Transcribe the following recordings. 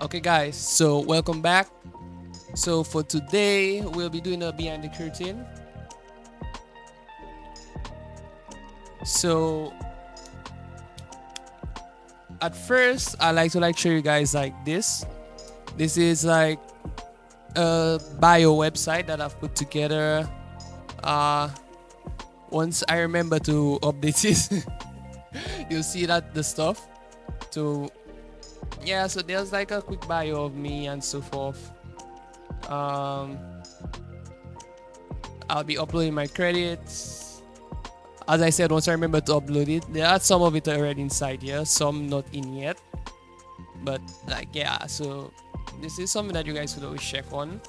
Okay guys, so welcome back. So for today we'll be doing a behind the curtain. So at first I like to show you guys like this. This is like a bio website that I've put together. Once I remember to update it, you'll see that the stuff. So yeah, so there's like a quick bio of me and so forth. I'll be uploading my credits. As I said, once I remember to upload it, there are some of it already inside here, some not in yet. But like yeah, so this is something that you guys could always check on.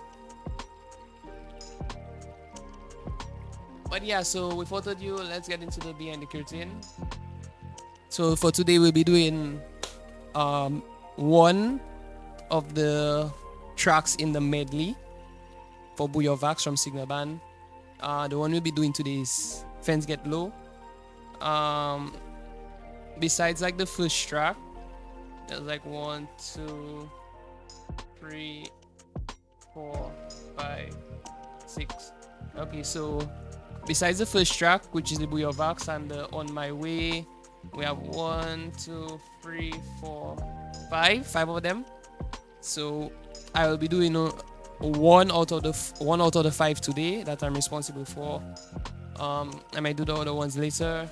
But yeah, so without ado, let's get into the behind the curtain. So for today we'll be doing one of the tracks in the medley for Bouyon from Signal Band. The one we'll be doing today is Fence Get Low. Besides like the first track, there's like 1, 2, 3, 4, 5, 6. Okay, so besides the first track, which is the Bouyon and the On My Way, we have 1, 2, 3, 4, 5 of them. So I will be doing one out of the 5 today that I'm responsible for. I might do the other ones later,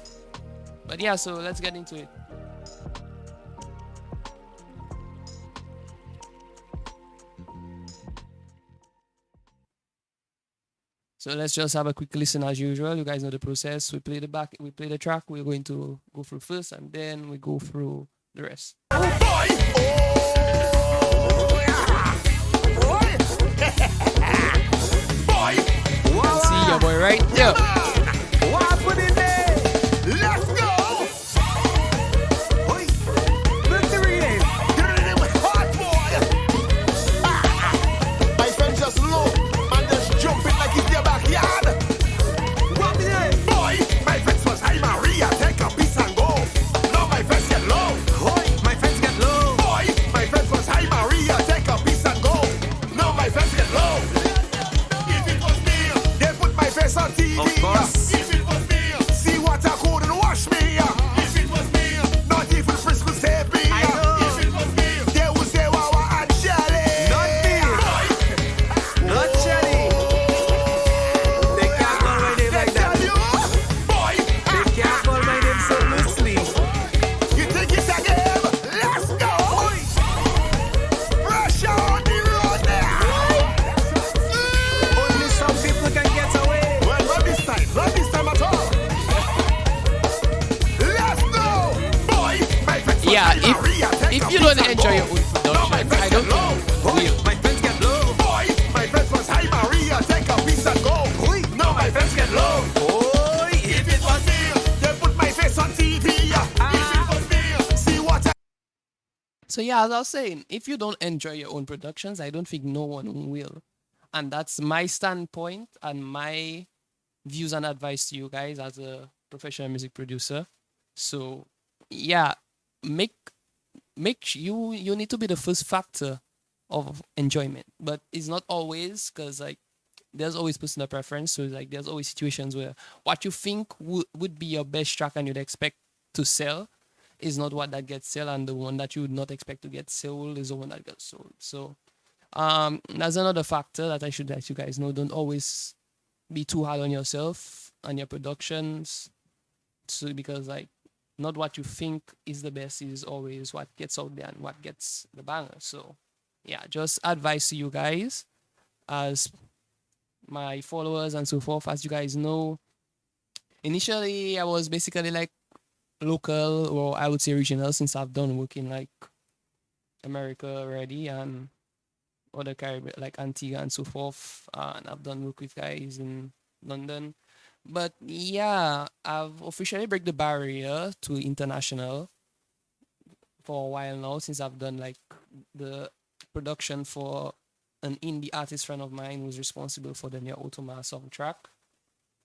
but yeah, so let's get into it. So let's just have a quick listen as usual. You guys know the process. We play the track. We're going to go through first, and then we go through the rest. See your boy right there. Let's go! Look the reading. With hot boy. My friend just low. Man just jumping like it's their backyard. What the name? Boy, my friends was high Maria. Take a piece and go. Now my friends get low. Boy, my friends get low. Boy, my friends was high Maria. Take a piece and go. Now my friends get low. If it was me, they put my face on TV. Of course. If it was me, see what I couldn't wash me. If it was me, not even Frisco save me. I know. If it was me, they would say Wawa and Shelly. Not me. Not Shelly. They can't call my name like that. Boy, they can't call my name so loosely. You think it's a game? Let's go. Rush on the road there. Only some people can get away. Well, not this time at all. Let's go. Boy, my friends Yeah, was high Maria. Take if a you piece don't and enjoy go. your own Now my production, friends I don't get low. think Boy, you will. my friends get low. Boy, my friends was high Maria. Take a piece and go. Now my friends get low. Boy, if it was me, they put my face on TV. If it was me, see what I. So yeah, as I was saying, if you don't enjoy your own productions, I don't think no one will. And that's my standpoint and my views and advice to you guys as a professional music producer. So yeah, make you need to be the first factor of enjoyment, but it's not always, because like there's always personal preference. So like there's always situations where what you think would be your best track and you'd expect to sell is not what that gets sold, and the one that you would not expect to get sold is the one that gets sold. So that's another factor that I should let you guys know. Don't always be too hard on yourself and your productions. So because like not what you think is the best is always what gets out there and what gets the banger. So yeah, just advice to you guys as my followers and so forth. As you guys know, initially I was basically like local, or I would say regional, since I've done work in like America already and other Caribbean like Antigua and so forth. And I've done work with guys in London. But yeah, I've officially break the barrier to international for a while now, since I've done like the production for an indie artist friend of mine who's responsible for the Nier Automata soundtrack,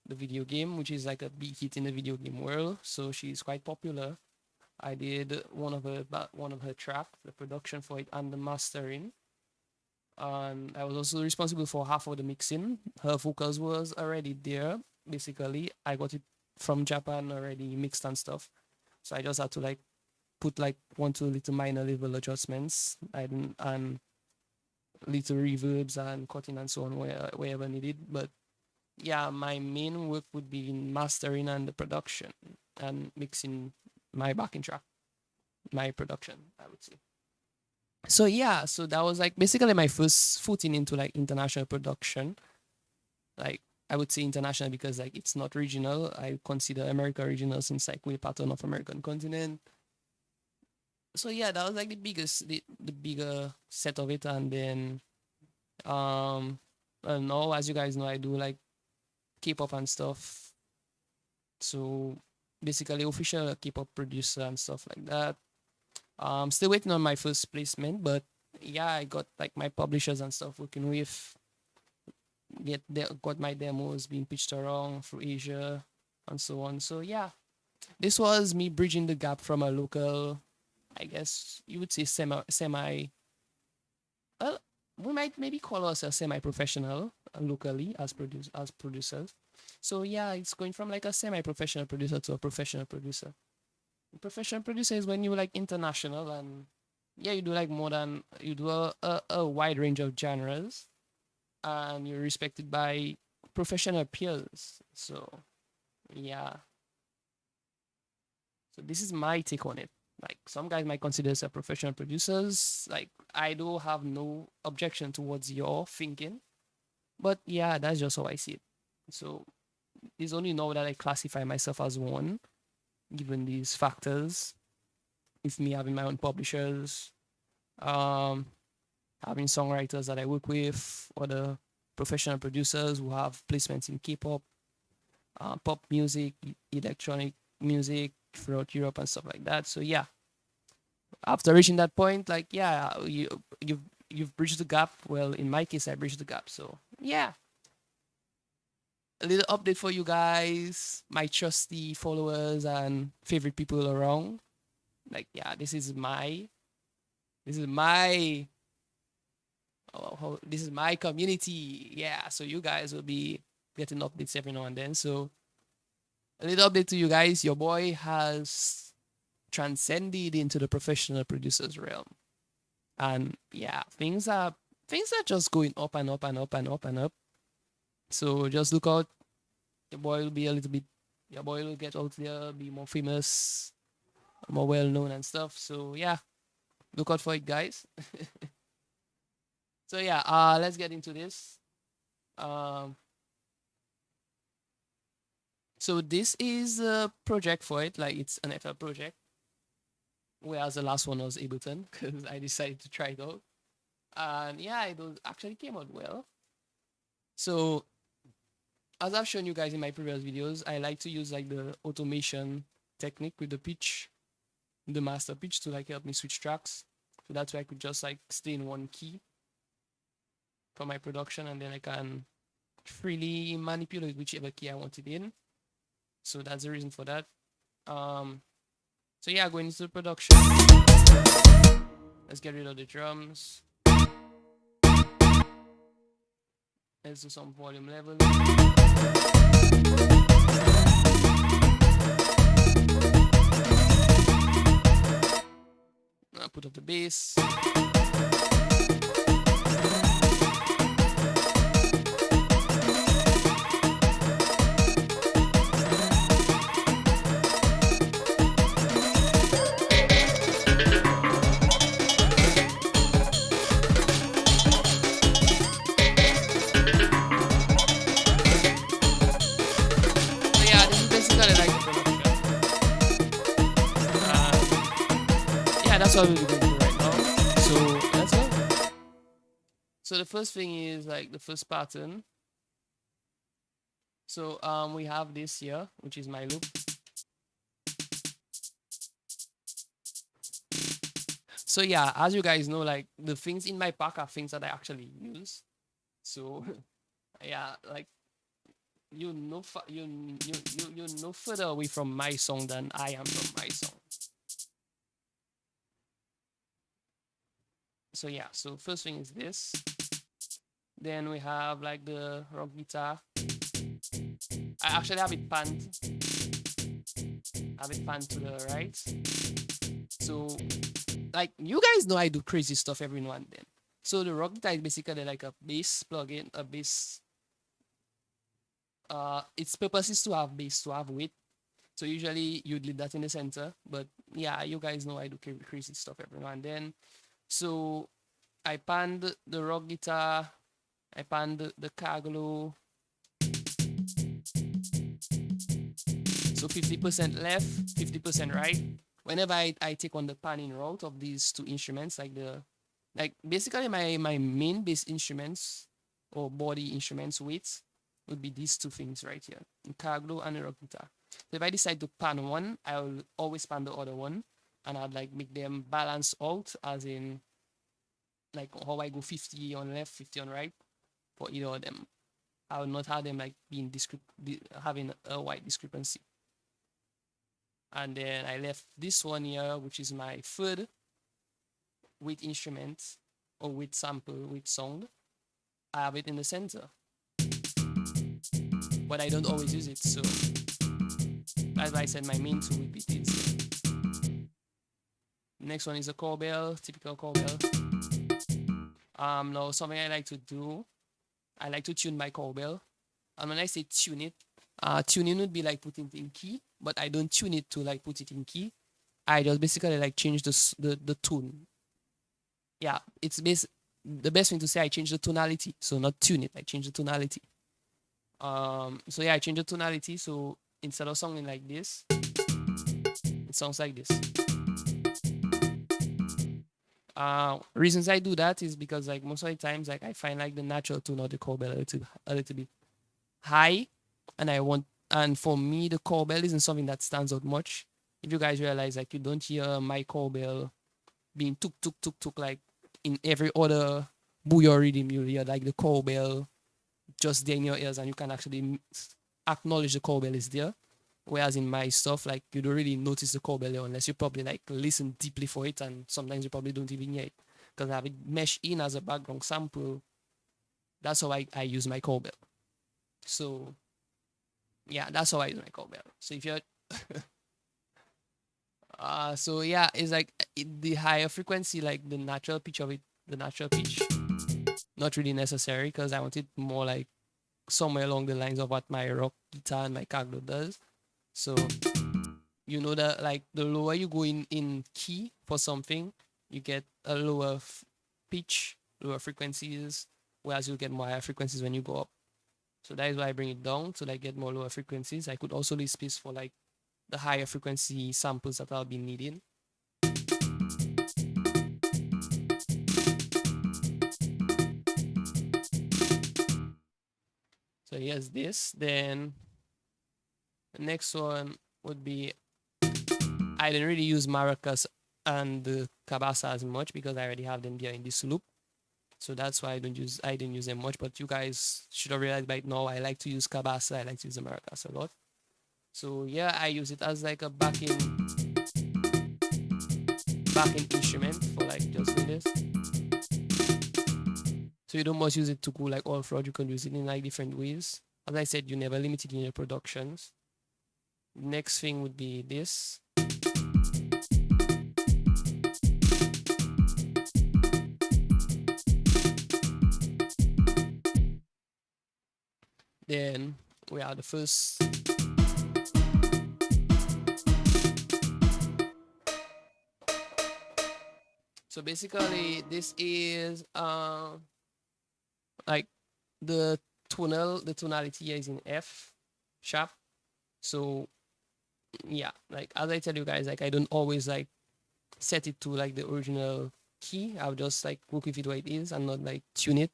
the video game, which is like a big hit in the video game world. So she's quite popular. I did one of her tracks, the production for it, and the mastering. And I was also responsible for half of the mixing. Her vocals was already there. Basically, I got it from Japan already mixed and stuff. So I just had to like put like one, two little minor level adjustments and little reverbs and cutting and so on wherever needed. But yeah, my main work would be in mastering and the production and mixing my backing track, my production, I would say. So yeah, so that was like basically my first footing into like international production. Like I would say international because like it's not regional. I consider America regional since like we're part of North American continent. So yeah, that was like the bigger set of it. And then and now as you guys know, I do like K-pop and stuff. So basically official K-pop producer and stuff like that. Still waiting on my first placement, but yeah, I got like my publishers and stuff working with. Got my demos being pitched around through Asia and so on. So yeah, this was me bridging the gap from a local, I guess you would say semi. Well, we might maybe call ourselves semi-professional locally as producers. So yeah, it's going from like a semi-professional producer to a professional producer. Professional producer is when you like international and yeah, you do like more than you do a wide range of genres and you're respected by professional peers. So yeah. So this is my take on it. Like some guys might consider us professional producers. Like I do have no objection towards your thinking. But yeah, that's just how I see it. So it's only now that I classify myself as one, given these factors. With me having my own publishers, um, having songwriters that I work with, other professional producers who have placements in K-pop, pop music, electronic music throughout Europe and stuff like that. So yeah, after reaching that point, like yeah, you've bridged the gap. Well, in my case, I bridged the gap. So yeah, a little update for you guys, my trusty followers and favorite people around. Like yeah, this is my this is my community. Yeah, so you guys will be getting updates every now and then. So a little update to you guys. Your boy has transcended into the professional producers realm. And yeah, things are just going up and up and up and up and up. So just look out. Your boy will be a little bit your boy will get out there, be more famous, more well known and stuff. So yeah, look out for it, guys. So yeah, let's get into this. Um, so this is a project for it, like it's an FL project. Whereas the last one was Ableton because I decided to try it out, and yeah, it was actually came out well. So as I've shown you guys in my previous videos, I like to use like the automation technique with the pitch, the master pitch to like help me switch tracks. So that's why I could just like stay in one key for my production and then I can freely manipulate whichever key I want it in. So that's the reason for that. So yeah, going into the production. Let's get rid of the drums. Let's do some volume level. I'll put up the bass. That's what we're going to do right now. So let's go. So the first thing is like the first pattern. So we have this here, which is my loop. So yeah, as you guys know, like the things in my pack are things that I actually use. So yeah, like you're no further away from my song than I am from my song. So yeah, so first thing is this. Then we have like the rock guitar. I actually have it panned. Have it panned to the right. So like you guys know I do crazy stuff every now and then. So the rock guitar is basically like a bass plugin, a bass. Its purpose is to have bass, to have weight. So usually you'd leave that in the center, but yeah, you guys know I do crazy stuff every now and then. So I panned the rock guitar, I panned the Kaglo. So 50% left, 50% right. Whenever I take on the panning route of these two instruments, like basically my main bass instruments or body instruments weights would be these two things right here, the Kaglo and the rock guitar. So if I decide to pan one, I'll always pan the other one, and I'd like make them balance out, as in like how I go 50 on left, 50 on right for either of them. I will not have them like being having a wide discrepancy. And then I left this one here, which is my third with instrument or with sample with sound. I have it in the center, but I don't always use it. So as I said, my main two would be this. Next one is a cowbell, typical cowbell. Now something I like to do, I like to tune my cowbell. And when I say tune it, tuning would be like putting it in key, but I don't tune it to like put it in key. I just basically like change the tune. Yeah, the best thing to say, I change the tonality. So not tune it, I change the tonality. So yeah, I change the tonality. So instead of sounding like this, it sounds like this. Reasons I do that is because like most of the times, like I find like the natural tone of the cowbell a little bit high, and for me the cowbell isn't something that stands out much. If you guys realize, like, you don't hear my cowbell being tuk tuk tuk tuk like in every other Bouyon rhythm, you hear like the cowbell just there in your ears, and you can actually acknowledge the cowbell is there. Whereas in my stuff, like, you don't really notice the cowbell there unless you probably like listen deeply for it, and sometimes you probably don't even hear it because I have it meshed in as a background sample. That's how I use my cowbell. So yeah, that's how I use my cowbell. So if you're so yeah, it's like the higher frequency, like the natural pitch of it, the natural pitch, not really necessary because I want it more like somewhere along the lines of what my rock guitar and my Kaglo does. So you know that like the lower you go in key for something, you get a lower pitch, lower frequencies, whereas you get more higher frequencies when you go up. So that is why I bring it down to like get more lower frequencies. I could also leave space for like the higher frequency samples that I'll be needing. So here's this. Then the next one would be, I didn't really use maracas and the cabasa as much because I already have them there in this loop. So that's why I didn't use them much. But you guys should have realized by now I like to use cabasa. I like to use the maracas a lot. So yeah, I use it as like a backing instrument for like just doing this. So you don't must use it to go like all throughout. You can use it in like different ways. As I said, you never limit it in your productions. Next thing would be this. Then we are the first. So basically, this is like the tonality here is in F sharp. So yeah, like as I tell you guys, like I don't always like set it to like the original key. I'll just like work with it where it is and not like tune it.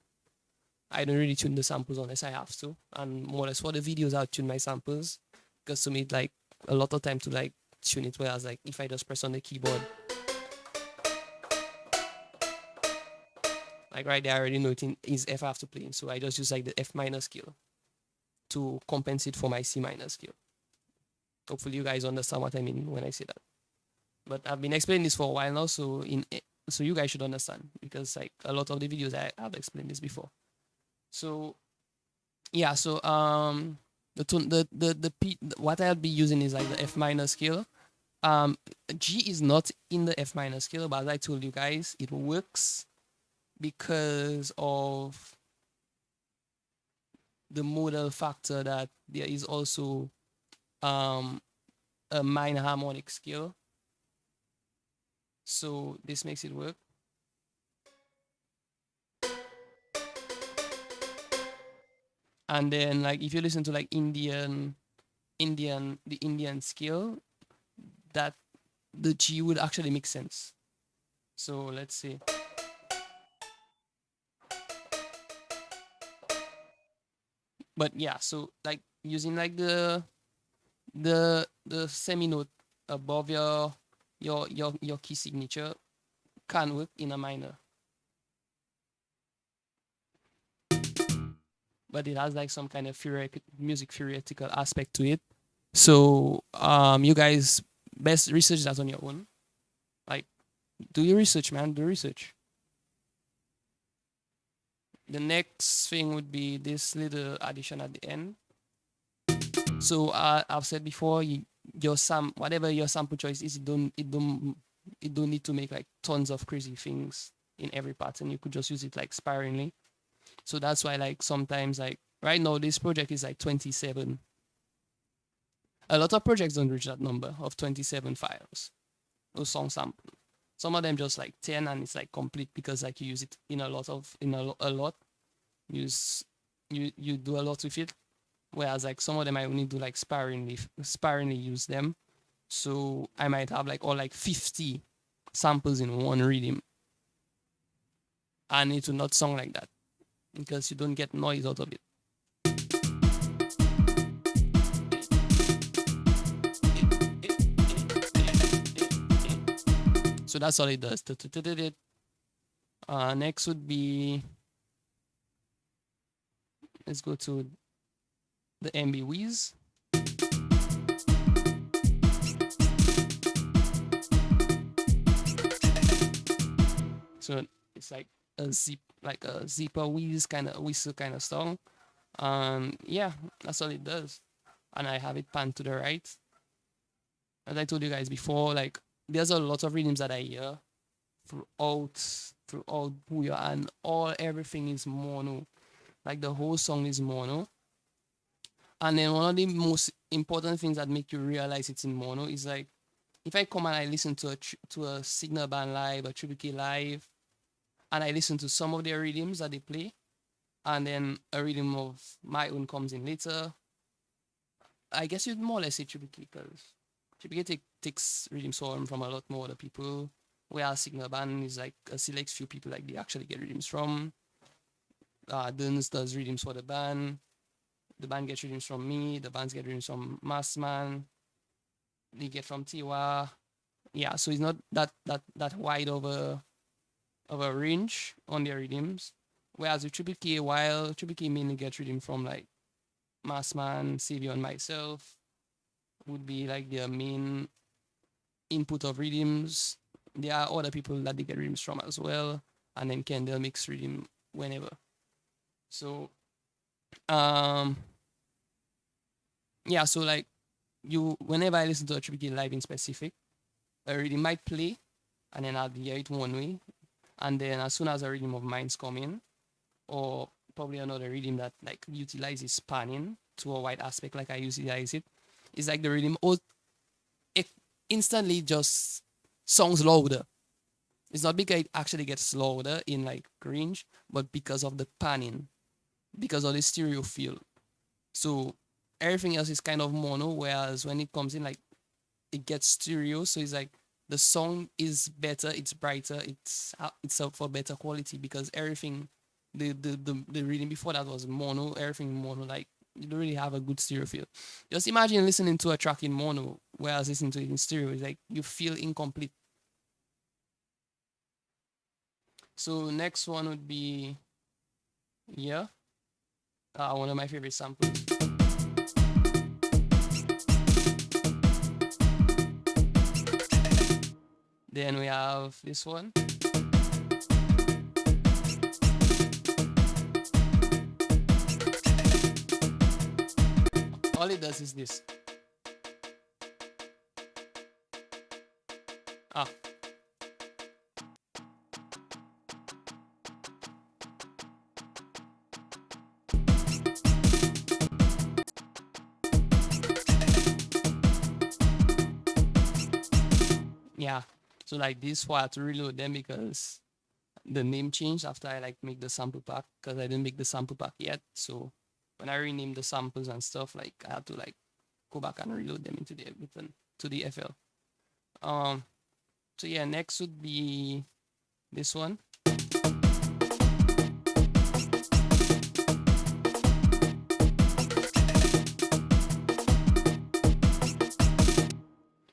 I don't really tune the samples unless I have to. And more or less for the videos, I'll tune my samples because to me, it like a lot of time to like tune it. Whereas like if I just press on the keyboard, like right there, I already know it is F I have to play. So I just use like the F minor scale to compensate for my C minor scale. Hopefully you guys understand what I mean when I say that. But I've been explaining this for a while now. So so you guys should understand, because like a lot of the videos I've explained this before. So yeah, so the tone, what I'll be using is like the F minor scale. G is not in the F minor scale, but as I told you guys, it works because of the modal factor that there is also a minor harmonic scale. So this makes it work. And then like if you listen to like the Indian scale, that the G would actually make sense. So let's see. But yeah, so like using like the semi note above your key signature can work in a minor. But it has like some kind of music theoretical aspect to it. So you guys best research that on your own. Like, do your research, man. Do research. The next thing would be this little addition at the end. So I've said before, whatever your sample choice is, it don't need to make like tons of crazy things in every pattern. You could just use it like sparingly. So that's why like sometimes like right now this project is like 27. A lot of projects don't reach that number of 27 files or song sample. Some of them just like 10 and it's like complete because like you use it in a lot. You do a lot with it. Whereas like some of them I only do like sparingly use them. So I might have like all like 50 samples in one rhythm. And it will not sound like that because you don't get noise out of it. So that's all it does. Next would be, let's go to the MB Whiz. So it's like a zipper whiz kind of whistle kind of song. Yeah, that's all it does. And I have it panned to the right. As I told you guys before, like there's a lot of rhythms that I hear throughout Bouyon, and everything is mono. Like the whole song is mono. And then one of the most important things that make you realize it's in mono is like if I come and I listen to a Signal band live, a Triple K live, and I listen to some of their rhythms that they play, and then a rhythm of my own comes in later, I guess you'd more or less say Triple K, because Triple K takes rhythms from a lot more other people, whereas Signal band is like a select few people like they actually get rhythms from. Duns does rhythms for the band gets rhythms from me, the bands get rhythms from Massman, they get from Tiwa. Yeah, so it's not that wide of a range on their rhythms. Whereas with Triple K, while Triple K mainly gets rhythm from like Massman, Savior, and myself, would be like their main input of rhythms. There are other people that they get rhythms from as well, and then Kendall mix rhythm whenever. So yeah, so like whenever I listen to a Triple K live in specific, a rhythm might play, and then I'll hear it one way, and then as soon as a rhythm of mine's come in, or probably another rhythm that like utilizes panning to a wide aspect like I utilize it, it's like the rhythm it instantly just sounds louder. It's not because it actually gets louder in like range, but because of the panning, because of the stereo feel. So everything else is kind of mono, whereas when it comes in, like it gets stereo. So it's like the song is better, it's brighter, it's up for better quality because everything, the reading before that was mono, everything mono, like you don't really have a good stereo feel. Just imagine listening to a track in mono, whereas listening to it in stereo is like you feel incomplete. So next one would be one of my favorite samples. Then we have this one. All it does is this. Ah. Yeah. So like this why I had to reload them because the name changed after I like make the sample pack because I didn't make the sample pack yet. So when I renamed the samples and stuff, like I had to like go back and reload them into the to the FL. So yeah, next would be this one.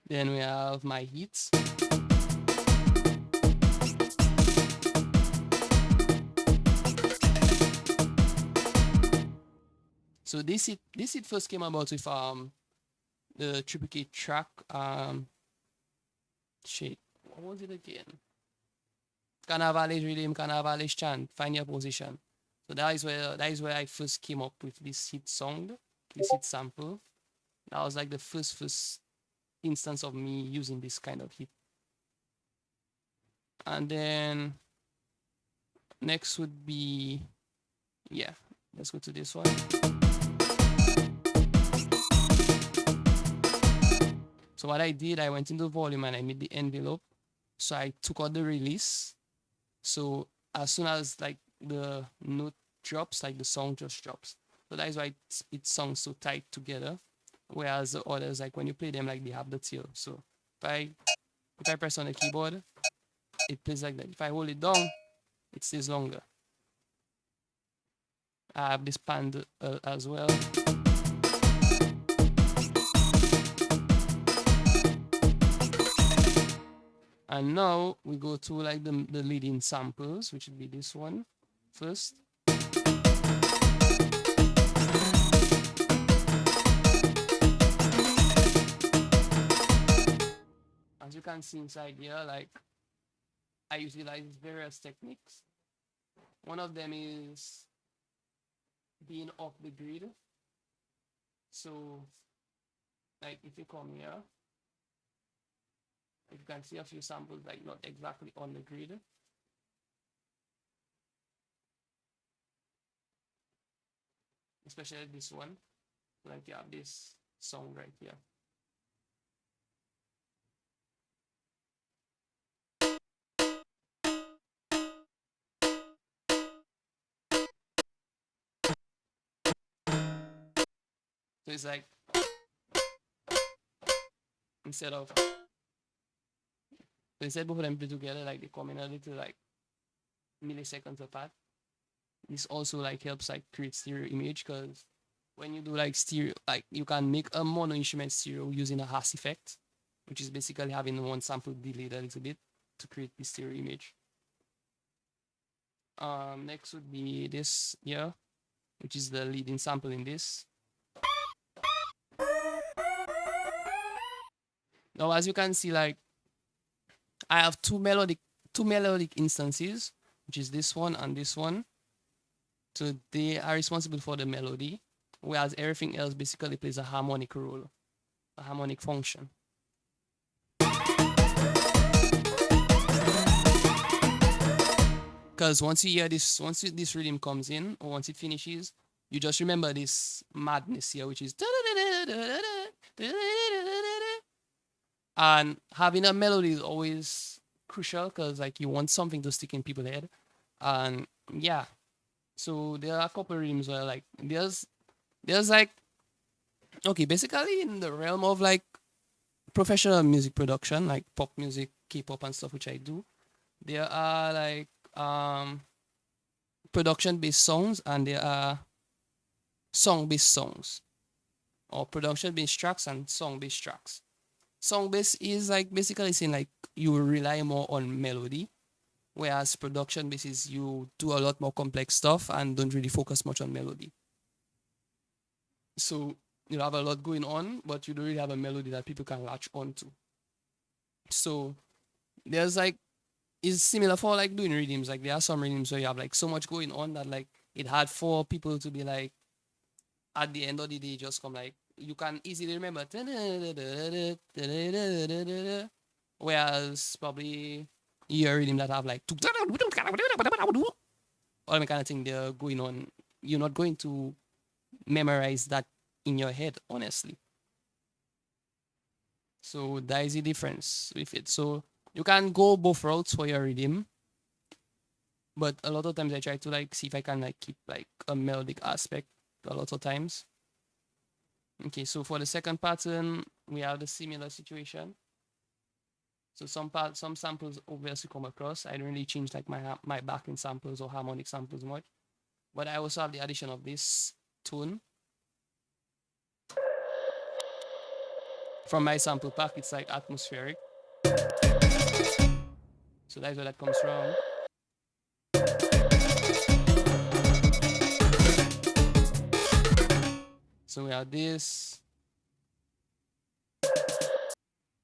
Then we have my hits. So this it first came about with the Triple K track shit. What was it again? Carnavalish Riddim, Carnavalish chant, find your position. So that is where I first came up with this hit song, this hit sample. That was like the first instance of me using this kind of hit. And then next would be, yeah, let's go to this one. So what I did, I went into volume and I made the envelope. So I took out the release. So as soon as like the note drops, like the song just drops. So that is why it sounds so tight together. Whereas the others, like when you play them, like they have the tail. So if I press on the keyboard, it plays like that. If I hold it down, it stays longer. I have this pan as well. And now we go to like the leading samples, which would be this one first. As you can see inside here, like I utilize various techniques. One of them is being off the grid. So like if you come here, you can see a few samples like not exactly on the grid. Especially this one. Like you have this song right here. So it's like instead of both of them play together, like they come in a little like milliseconds apart. This also like helps like create stereo image because when you do like stereo, like you can make a mono instrument stereo using a Haas effect, which is basically having one sample delayed a little bit to create the stereo image. Next would be this here, which is the leading sample in this. Now, as you can see, like I have two melodic instances, which is this one and this one. So they are responsible for the melody, whereas everything else basically plays a harmonic role, a harmonic function. Because once you hear this, this rhythm comes in, or once it finishes, you just remember this madness here, which is and having a melody is always crucial because like you want something to stick in people's head. And yeah, so there are a couple rhythms where like there's like, okay, basically in the realm of like professional music production, like pop music, K-pop and stuff, which I do, there are like production based songs and there are song based songs, or production based tracks and song based tracks. Song based is like basically saying like you rely more on melody, whereas production based is you do a lot more complex stuff and don't really focus much on melody. So you have a lot going on, but you don't really have a melody that people can latch onto. So there's like, it's similar for like doing rhythms. Like there are some rhythms where you have like so much going on that like it's hard for people to be like at the end of the day just come like you can easily remember. Whereas probably you're rhythm that have like all the kind of thing they're going on. You're not going to memorize that in your head, honestly. So that is the difference with it. So you can go both routes for your rhythm, but a lot of times I try to like see if I can like keep like a melodic aspect a lot of times. Okay, so for the second pattern, we have the similar situation. So some samples obviously come across. I don't really change like my backing samples or harmonic samples much, but I also have the addition of this tone from my sample pack. It's like atmospheric, so that's where that comes from. So we have this.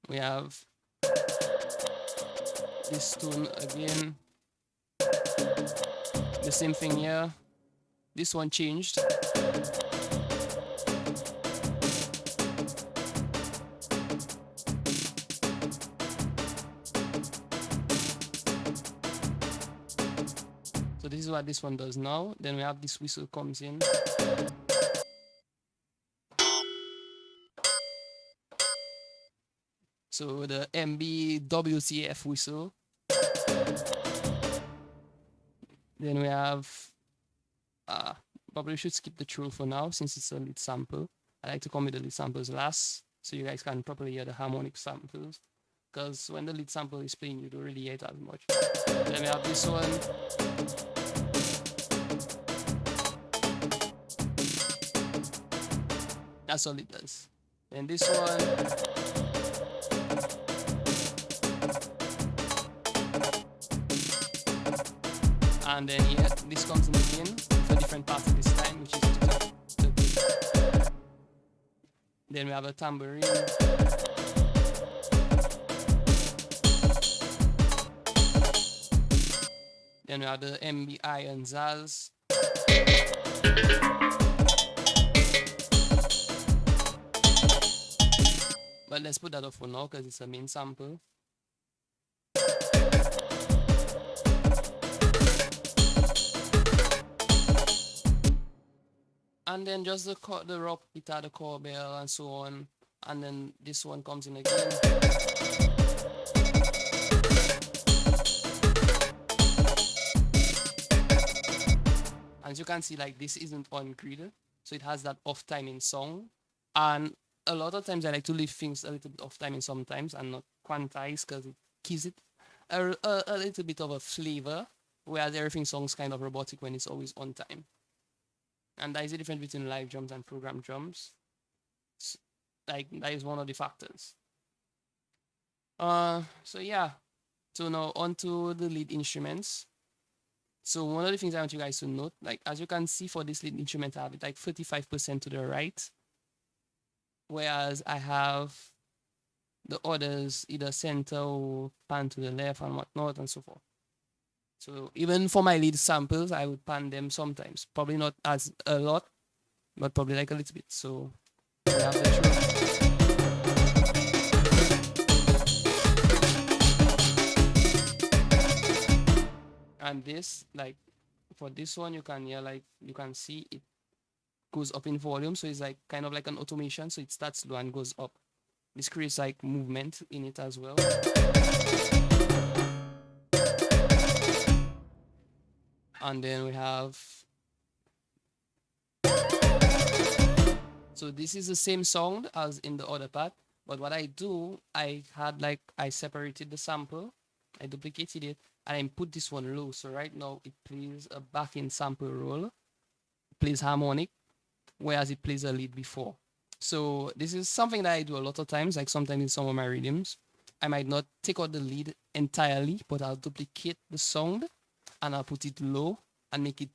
We have this tone again. The same thing here. This one changed. So this is what this one does now. Then we have this whistle comes in. So the MBWCF whistle. Then we have, probably should skip the trill for now since it's a lead sample. I like to come with the lead samples last so you guys can properly hear the harmonic samples. Because when the lead sample is playing, you don't really hear it as much. Then we have this one. That's all it does. Then this one. And then here, this comes in again with a different part of this time, which is the Then we have a tambourine. Then we have the MBI and Zaz. But let's put that off for now because it's a main sample. And then just the rock guitar, the core bell, and so on. And then this one comes in again. As you can see, like this isn't on grid, so it has that off timing song. And a lot of times I like to leave things a little bit off timing sometimes and not quantize because it gives it a little bit of a flavor, whereas everything sounds kind of robotic when it's always on time. And that is the difference between live drums and program drums. Like that is one of the factors. So yeah. So now onto the lead instruments. So one of the things I want you guys to note, like as you can see for this lead instrument, I have it like 35% to the right. Whereas I have the others either center or pan to the left and whatnot and so forth. So even for my lead samples, I would pan them sometimes. Probably not as a lot, but probably like a little bit. So we have the truth. And this, like for this one, you can hear like you can see it goes up in volume. So it's like kind of like an automation. So it starts low and goes up. This creates like movement in it as well. And then we have, so this is the same sound as in the other part, but what I do, I separated the sample, I duplicated it, and I put this one low. So right now it plays a backing sample roll, it plays harmonic, whereas it plays a lead before. So this is something that I do a lot of times, like sometimes in some of my rhythms. I might not take out the lead entirely, but I'll duplicate the sound and I'll put it low and make it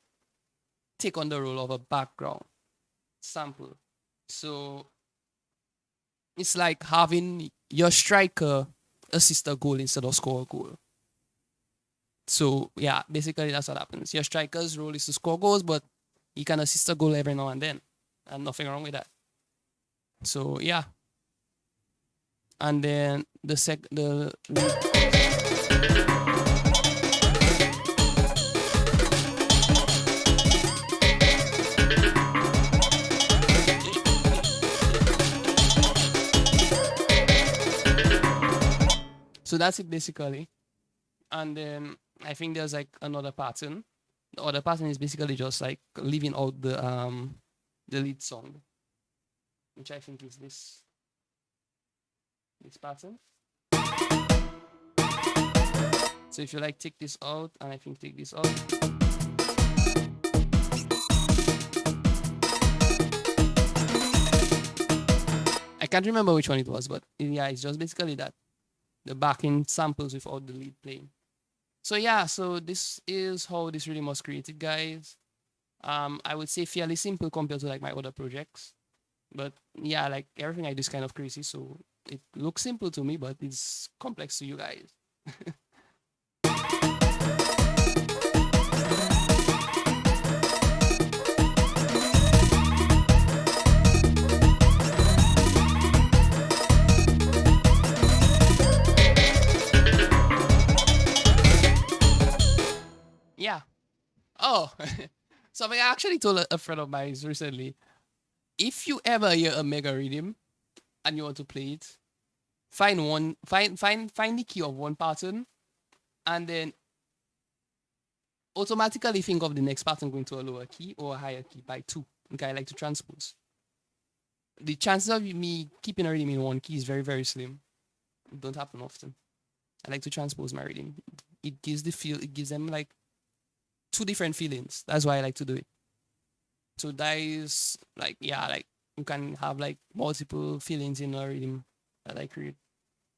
take on the role of a background sample. So it's like having your striker assist a goal instead of score a goal. So yeah, basically that's what happens. Your striker's role is to score goals, but he can assist a goal every now and then, and nothing wrong with that. So yeah, and then the so that's it basically. And then I think there's like another pattern. The other pattern is basically just like leaving out the lead song, which I think is this pattern. So if you like take this out, and I think take this out. I can't remember which one it was, but yeah, it's just basically that. The backing samples without the lead playing. So yeah, so this is how this rhythm was created, guys. I would say fairly simple compared to like my other projects. But yeah, like everything I do is kind of crazy, so it looks simple to me, but it's complex to you guys. Yeah. Oh, something I actually told a friend of mine recently. If you ever hear a mega rhythm and you want to play it, find the key of one pattern, and then automatically think of the next pattern going to a lower key or a higher key by 2. Okay, I like to transpose. The chances of me keeping a rhythm in one key is very, very slim. It don't happen often. I like to transpose my rhythm. It gives them like 2 different feelings. That's why I like to do it. So that is like, yeah, like you can have like multiple feelings in a rhythm that I create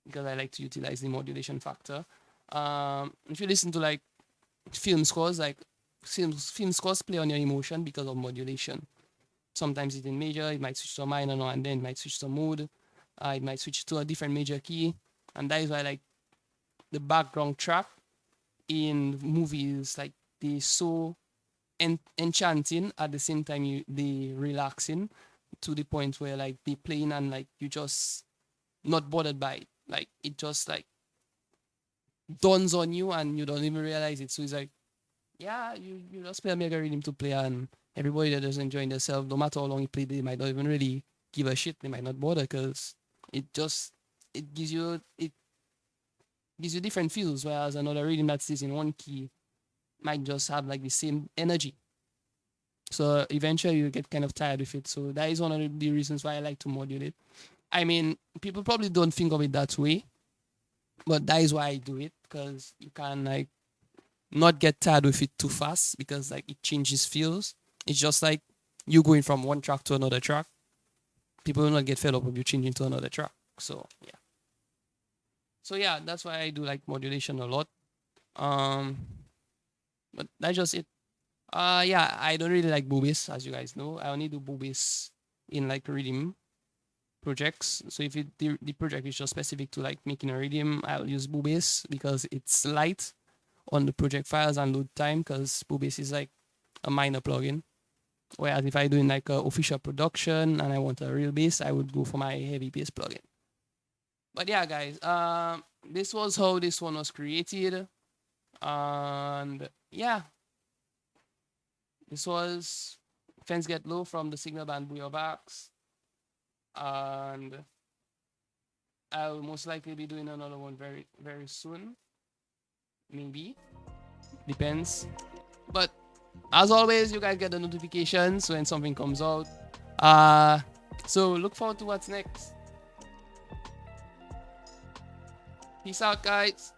because I like to utilize the modulation factor. If you listen to like film scores, like film scores play on your emotion because of modulation. Sometimes it's in major, it might switch to a minor now and then, it might switch to mood, it might switch to a different major key. And that is why like the background track in movies, like they so enchanting at the same time they relaxing to the point where like they playing and like you just not bothered by it. Like it just like dawns on you and you don't even realize it. So it's like, yeah, you just play a mega rhythm to play and everybody that is enjoying themselves, no matter how long you play, they might not even really give a shit. They might not bother because it gives you different feels. Whereas another rhythm that stays in one key might just have like the same energy. So eventually you get kind of tired with it. So that is one of the reasons why I like to modulate. I mean, people probably don't think of it that way, but that is why I do it because you can like not get tired with it too fast because like it changes feels. It's just like you going from one track to another track. People will not get fed up of you changing to another track. So yeah. So yeah, that's why I do like modulation a lot. But that's just it. Yeah, I don't really like boobies, as you guys know. I only do boobies in like rhythm projects. So if the project is just specific to like making a rhythm, I'll use boobies because it's light on the project files and load time because boobies is like a minor plugin. Whereas if I do in like a official production and I want a real bass, I would go for my heavy bass plugin. But yeah, guys, this was how this one was created. And yeah, this was Fence Get Low from the Signal band Bouyon. And I'll most likely be doing another one very, very soon. Maybe. Depends. But as always, you guys get the notifications when something comes out. So look forward to what's next. Peace out, guys.